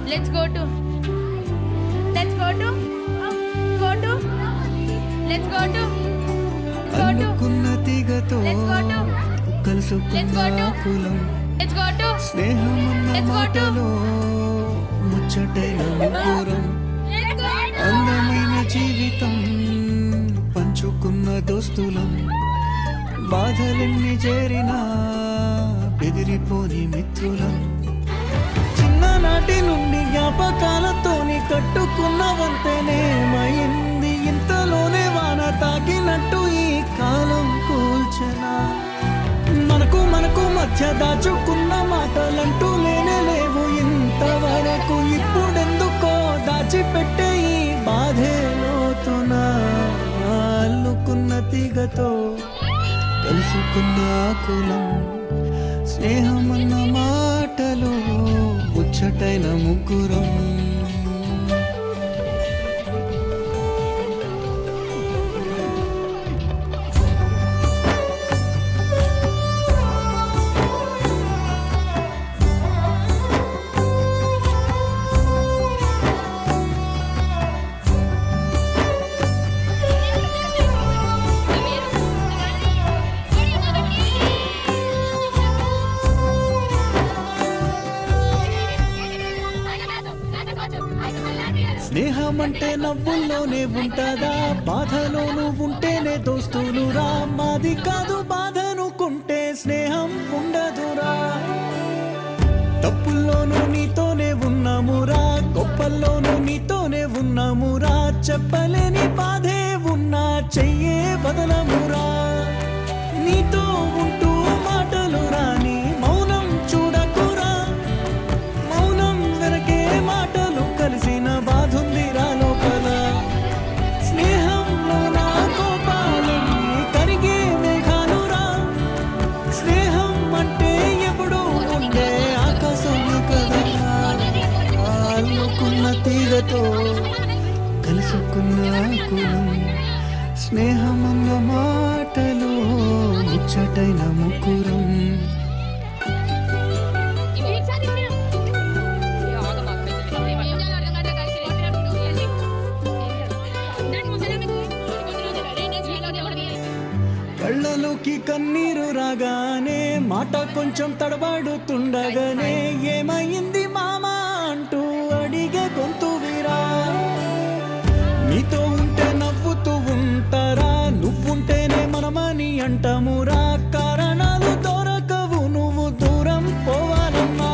Let's go to. Let's go to. Go to. Let's go to. అనుకున్న తీగతో Let's go to. కలుసుకున్న కులం Let's go to. స్నేహం అన్న మాటలో ముచ్చటైన ముగ్గురం అందమైన జీవితం పంచుకున్న దోస్తులం బాధలెన్ని చేరినా బెదిరిపోని మిత్రులం చిన్ననాటి నుండి జ్ఞాపకాలతోని కట్టుకున్న వంతెనేమైంది ఇంతలోనే వాన తాకినట్టు ఈ కాలం కూల్చనా మనకు మధ్య దాచుకున్న మాటలంటూ లేవు ఇంతవరకు ఇప్పుడెందుకో దాచిపెట్టే ఈ బాధే లోతున అల్లుకున్న తీగతో కలుసుకున్న కులం స్నేహం అన్న మాటలో ముచ్చటైన ముగ్గురం స్నేహం అంటే నవ్వుల్లోనే ఉంటదా బాధలోను ఉంటేనే దోస్తులురా మాది కాదు బాధనుకుంటే స్నేహం ఉండదురా తప్పుల్లోనూ నీతోనే ఉన్నామురా గొప్పల్లోనూ నీతోనే ఉన్నామురా చెప్పలేని బాధే ఉన్నా చెయ్యే బదలమురా నీతో ఉంటూ మాటలు రాని మౌనం చూడకురా మౌనం వెనకే మాటలు కలిసిన బాధుందిరా లోపల స్నేహంలో నా కోపాలన్నీ కరిగే మేఘాలురా స్నేహం అంటే ఎప్పుడు ఉండే ఆకాశం కదా అల్లుకున్న తీగతో కలుసుకున్న కులం స్నేహం అన్న మాటలో ముచ్చటైన ముగ్గురం కళ్ళలోకి కన్నీరు రాగానే మాట కొంచెం తడబడుతుండగానే ఏమైంది మామా అంటూ అడిగే గొంతు వీరా నీతో ఉంటే నవ్వుతూ ఉంటారా నువ్వుంటేనే మనమని అంటామురా కారణాలు దొరకవు నువ్వు దూరం పోవాలన్నా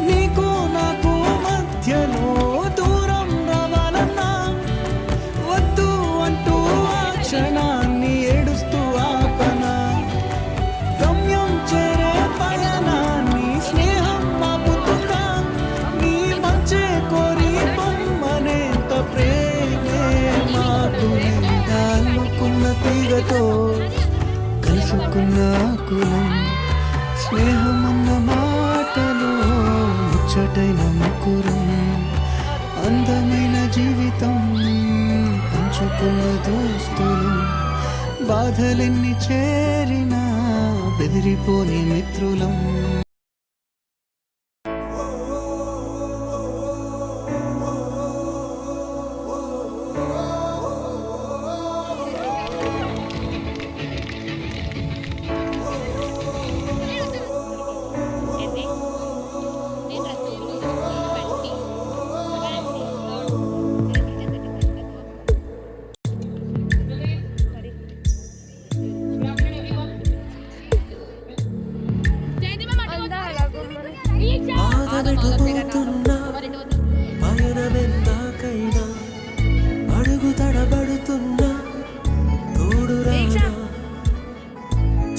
నీకు నాకు మధ్యలో దూరం రావాలన్నా వద్దు అంటూ ఆ క్షణాన్ని ఏడుస్తూ ఆపనా గమ్యం చేరే పయనాన్ని స్నేహం ఆపుతుందా నీ మంచే కోరి పొమ్మనేంత ప్రేమే మాకు అల్లుకున్న తీగతో కలుసుకున్న కులం స్నేహం అన్న మాటలో ముచ్చటైన ముగ్గురం అందమైన జీవితం పంచుకున్న దోస్తులు బాధలెన్ని చేరినా బెదిరిపోని మిత్రులం బాధపెట్టుతున్నా పయనమెందాకైనా అడుగు తడబడుతున్నా తోడు రానా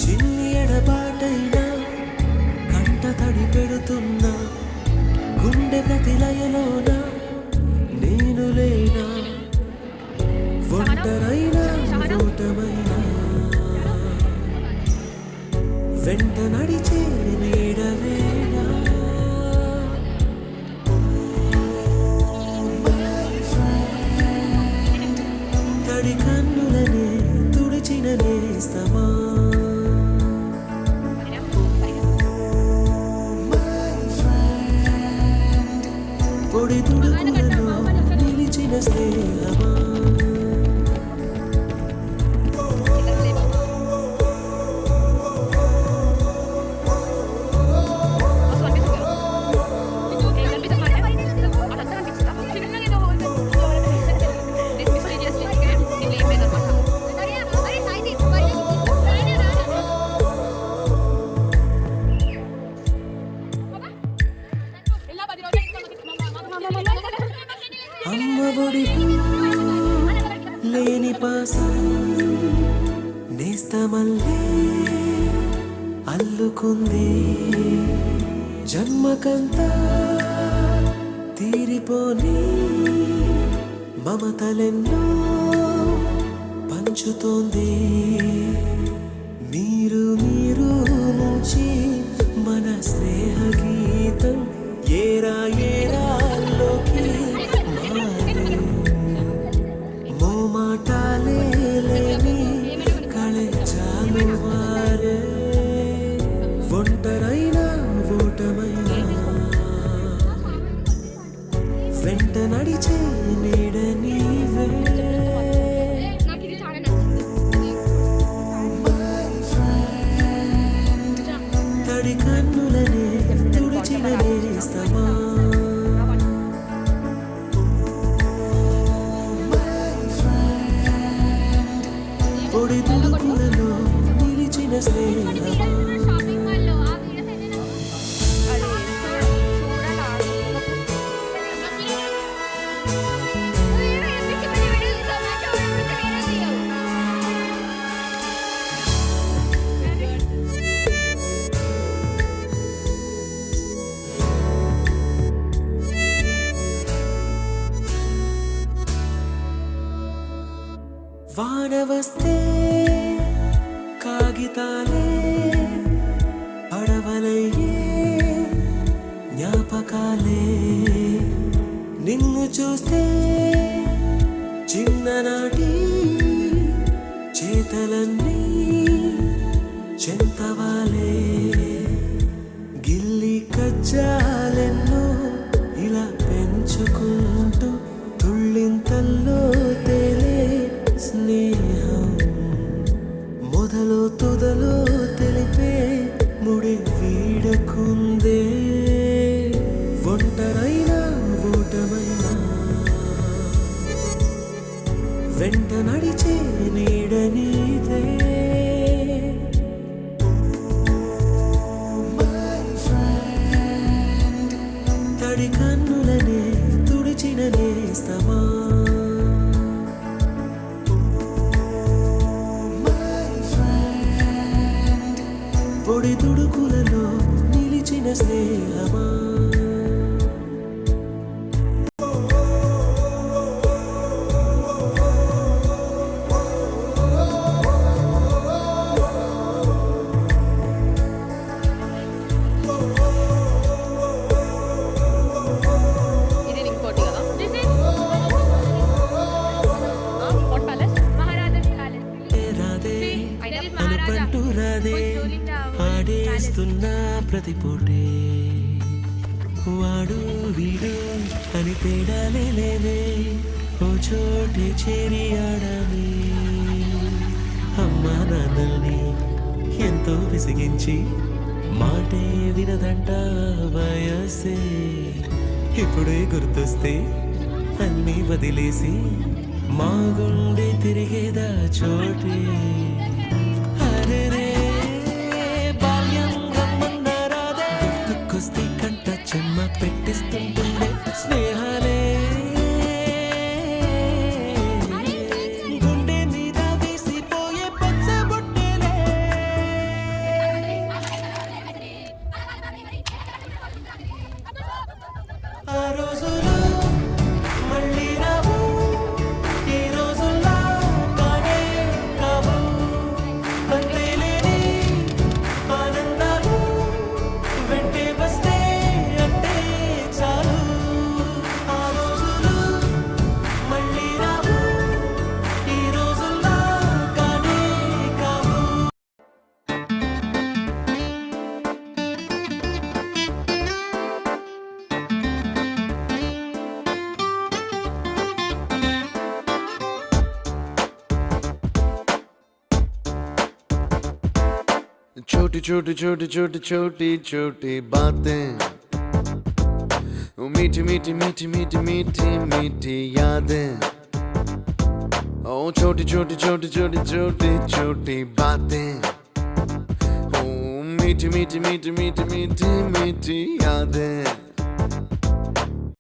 చిన్ని ఎడబాటైనా కంట తడి పెడుతున్నా గుండె ప్రతిలయలోన నేను లేనా ఒంటరైనా ఓటమైనా వెంట నడిచే నీడవేనా తడి కన్నులనే తుడిచిన నేస్తమా స్నేహమా అమ్మ ఒడి లేని పాసం నేస్తమల్లే అల్లుకుంది జన్మకంతా తీరిపోని మమతలెన్నో పంచుతోంది మీరు మీరు నుంచి మన స్నేహ గీతం ఏరా ఏరాల్లోకి మారే మోమాటాలే లేని కళెచ్చాలు వారే ఒంటరైనా ఓటమైనా వెంట నడిచే నీడ నీవే తడి కన్నులనే తుడిచిన నేస్తమా పొడి తుడుకులలో నిలిచిన స్నేహమా వాన వస్తే కాగితాలే పడవలయ్యే జ్ఞాపకాలే నిన్ను చూస్తే చిన్ననాటి చేతలన్నీ చెంతవాలే గిల్లి కజ్జాలెన్నో ఇలా పెంచుకుంటూ తుళ్ళింతల్లో తేలే స్నేహం మొదలు తుదలో తెలిపే ముడి వీడకుందే ఒంటరైనా ఓటమైనా వెంట నడిచే నీడ నీదే తడి కన్నులనే తుడిచిన నేస్తమా పొడి తుడుకులలో నిలిచిన స్నేహమా ఇది ఇంకోటి కదా What palace? Maharaja's palace. రాదే There is Maharaja. అనుపంటూ రాదే Ruling the ఆడేస్తున్న ప్రతి పూటే వాడు వీడు అని తేడాలే లేవే ఓ చోటే చేరి ఆడమే అమ్మా నాన్నల్ని ఎంతో విసిగించి మాటే వినదంట వయసే ఇప్పుడే గుర్తొస్తే అన్నీ వదిలేసి మా గుండె తిరిగేదా చోటే అరెరే బాల్యం గమ్మన్నారాదే గుర్తుకొస్తే కంట చెమ్మ పెట్టిస్తుంటుండే స్నేహాలే గుండె మీద వేసిపోయే పచ్చబొట్టెలే ఆ రోజులు మళ్ళీ రావు ఈ రోజుల్లో కానే కావు छोटी छोटी छोटी छोटी छोटी छोटी बातें, ओ मीठी मीठी मीठी मीठी मीठी मीठी यादें, ओ छोटी छोटी छोटी छोटी छोटी छोटी बातें, ओ मीठी मीठी मीठी मीठी मीठी मीठी यादें.